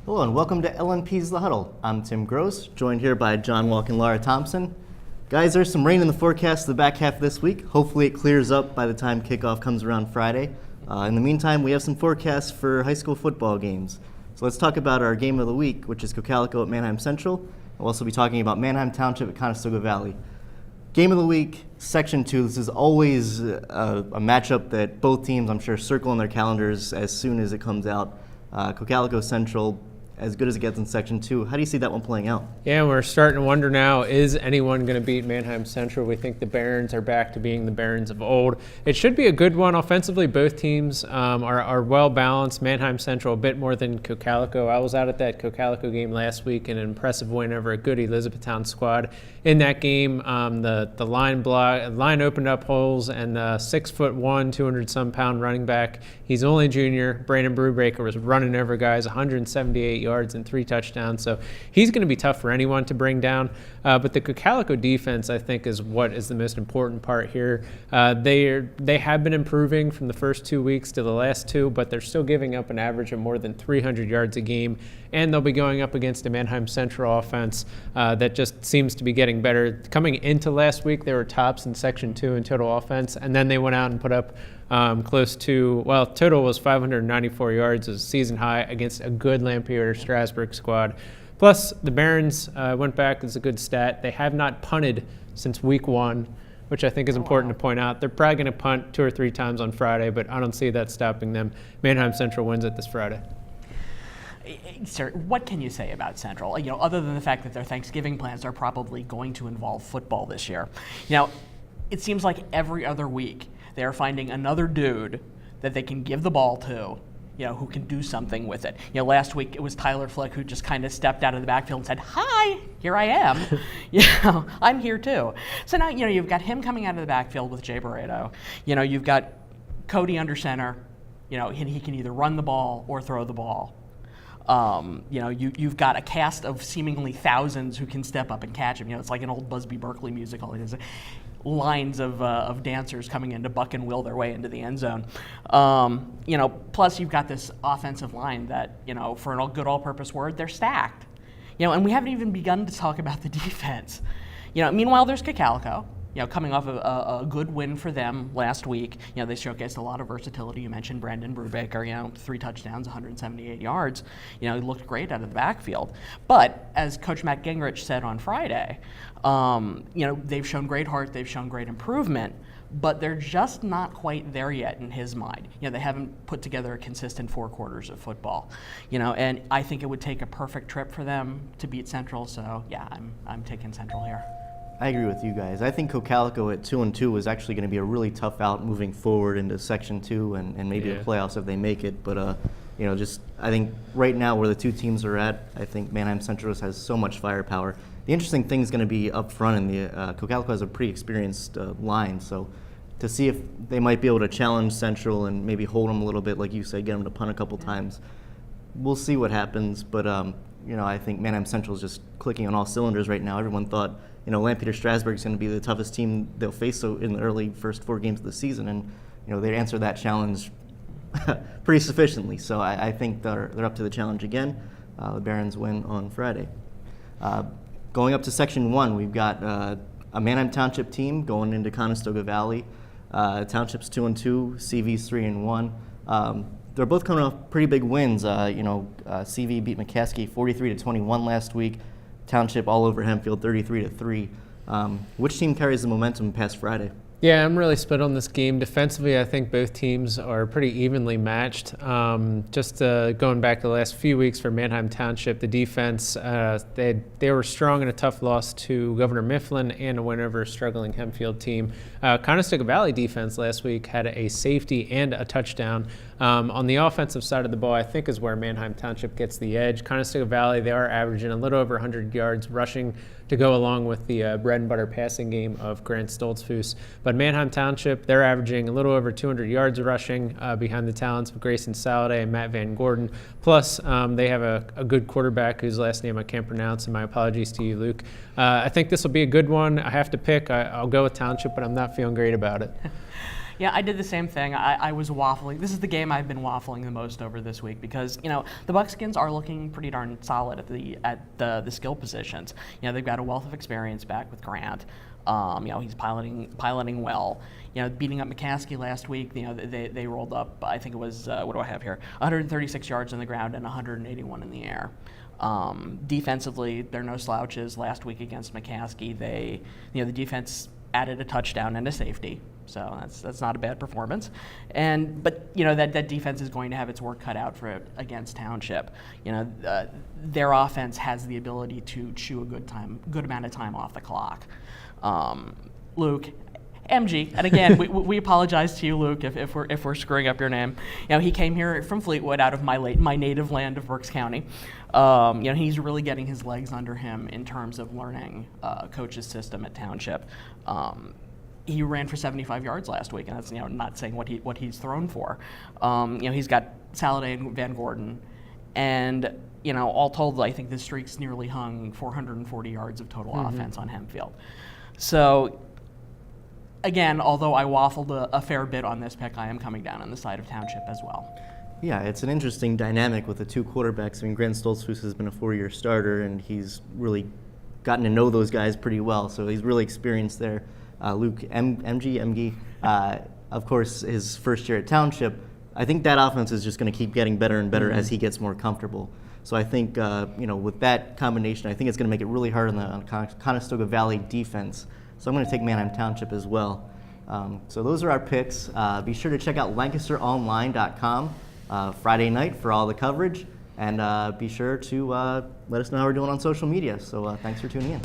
Hello and welcome to LNP's The Huddle. I'm Tim Gross, joined here by John Walk and Laura Thompson. Guys, there's some rain in the forecast the back half of this week. Hopefully it clears up by the time kickoff comes around Friday. In the meantime, we have some forecasts for high school football games. So let's talk about our game of the week, which is Cocalico at Manheim Central. We'll also be talking about Manheim Township at Conestoga Valley. Game of the week, Section 2. This is always a matchup that both teams, I'm sure, circle on their calendars as soon as it comes out. Cocalico Central, as good as it gets in Section 2. How do you see that one playing out? Yeah, we're starting to wonder now, is anyone going to beat Manheim Central? We think the Barons are back to being the Barons of old. It should be a good one. Offensively, both teams are well-balanced. Manheim Central a bit more than Cocalico. I was out at that Cocalico game last week, and an impressive win over a good Elizabethtown squad. In that game, the line opened up holes, and 6'1", 200-some-pound running back, he's only a junior, Brandon Brubaker, was running over guys, 178 yards and 3 touchdowns. So he's going to be tough for anyone to bring down. But the Cocalico defense, I think, is what is the most important part here. They have been improving from the first 2 weeks to the last 2, but they're still giving up an average of more than 300 yards a game. And they'll be going up against a Manheim Central offense that just seems to be getting better. Coming into last week, they were tops in Section 2 in total offense, and then they went out and put up close to, total was 594 yards, as a season high against a good Lampeter-Strasburg squad. Plus, the Barons went back as a good stat. They have not punted since week 1, which I think is important to point out. They're probably going to punt 2 or 3 times on Friday, but I don't see that stopping them. Manheim Central wins it this Friday. Sir, what can you say about Central? Other than the fact that their Thanksgiving plans are probably going to involve football this year. It seems like every other week they're finding another dude that they can give the ball to, who can do something with it. Last week it was Tyler Flick who just kind of stepped out of the backfield and said, "Hi, here I am." I'm here too. So now, you've got him coming out of the backfield with Jay Barreto. You've got Cody under center. He can either run the ball or throw the ball. You've got a cast of seemingly thousands who can step up and catch him. It's like an old Busby Berkeley musical. There's lines of dancers coming in to buck and will their way into the end zone. Plus you've got this offensive line that, for a good all-purpose word, they're stacked. And we haven't even begun to talk about the defense. Meanwhile, there's Cocalico. Coming off of a good win for them last week. They showcased a lot of versatility. You mentioned Brandon Brubaker, 3 touchdowns, 178 yards. He looked great out of the backfield. But as Coach Matt Gingrich said on Friday, they've shown great heart, they've shown great improvement, but they're just not quite there yet in his mind. They haven't put together a consistent 4 quarters of football. And I think it would take a perfect trip for them to beat Central. So yeah, I'm taking Central here. I agree with you guys. I think Cocalico at 2-2 is actually going to be a really tough out moving forward into Section 2 and maybe the playoffs if they make it. But, I think right now where the 2 teams are at, I think Manheim Central has so much firepower. The interesting thing is going to be up front, and Cocalico has a pretty experienced line. So to see if they might be able to challenge Central and maybe hold them a little bit, like you said, get them to punt a couple times. We'll see what happens. But, I think Manheim Central is just clicking on all cylinders right now. Everyone thought Lampeter-Strasburg is going to be the toughest team they'll face in the early first 4 games of the season, and they answered that challenge pretty sufficiently. So I think they're up to the challenge again. The Barons win on Friday. Going up to Section 1, we've got a Manheim Township team going into Conestoga Valley. Township's 2-2, CV's 3-1. They're both coming off pretty big wins. CV beat McCaskey 43-21 last week. Township all over Hempfield 33-3. Which team carries the momentum past Friday? Yeah, I'm really split on this game. Defensively, I think both teams are pretty evenly matched. Going back the last few weeks for Manheim Township, the defense, they were strong in a tough loss to Governor Mifflin and a win over a struggling Hempfield team. Conestoga Valley defense last week had a safety and a touchdown. On the offensive side of the ball, I think is where Manheim Township gets the edge. Conestoga Valley, they are averaging a little over 100 yards rushing to go along with the bread and butter passing game of Grant Stoltzfus. But Manheim Township, they're averaging a little over 200 yards rushing behind the talents of Grayson Saladay and Matt Van Gordon. Plus, they have a good quarterback whose last name I can't pronounce, and my apologies to you, Luke. I think this will be a good one. I have to pick. I'll go with Township, but I'm not feeling great about it. Yeah, I did the same thing. I was waffling. This is the game I've been waffling the most over this week because the Buckskins are looking pretty darn solid at the skill positions. They've got a wealth of experience back with Grant. He's piloting well. Beating up McCaskey last week. They rolled up. I think it was what do I have here? 136 yards on the ground and 181 in the air. Defensively, they're no slouches. Last week against McCaskey, the defense added a touchdown and a safety. So that's not a bad performance, but that defense is going to have its work cut out for it against Township. Their offense has the ability to chew a good amount of time off the clock. Luke, MG, and again we apologize to you, Luke, if we're screwing up your name. He came here from Fleetwood, out of my native land of Berks County. He's really getting his legs under him in terms of learning coach's system at Township. He ran for 75 yards last week, and that's not saying what he's thrown for. He's got Saladay and Van Gordon, and all told, I think the streak's nearly hung 440 yards of total offense on Hempfield. So again, although I waffled a fair bit on this pick, I am coming down on the side of Township as well. Yeah, it's an interesting dynamic with the two quarterbacks. I mean, Grant Stoltzfus has been a 4-year starter, and he's really gotten to know those guys pretty well, so he's really experienced there. Luke MG, of course, his first year at Township. I think that offense is just going to keep getting better and better as he gets more comfortable. So I think, with that combination, I think it's going to make it really hard on the Conestoga Valley defense. So I'm going to take Manheim Township as well. So those are our picks. Be sure to check out LancasterOnline.com Friday night for all the coverage. And be sure to let us know how we're doing on social media. So thanks for tuning in.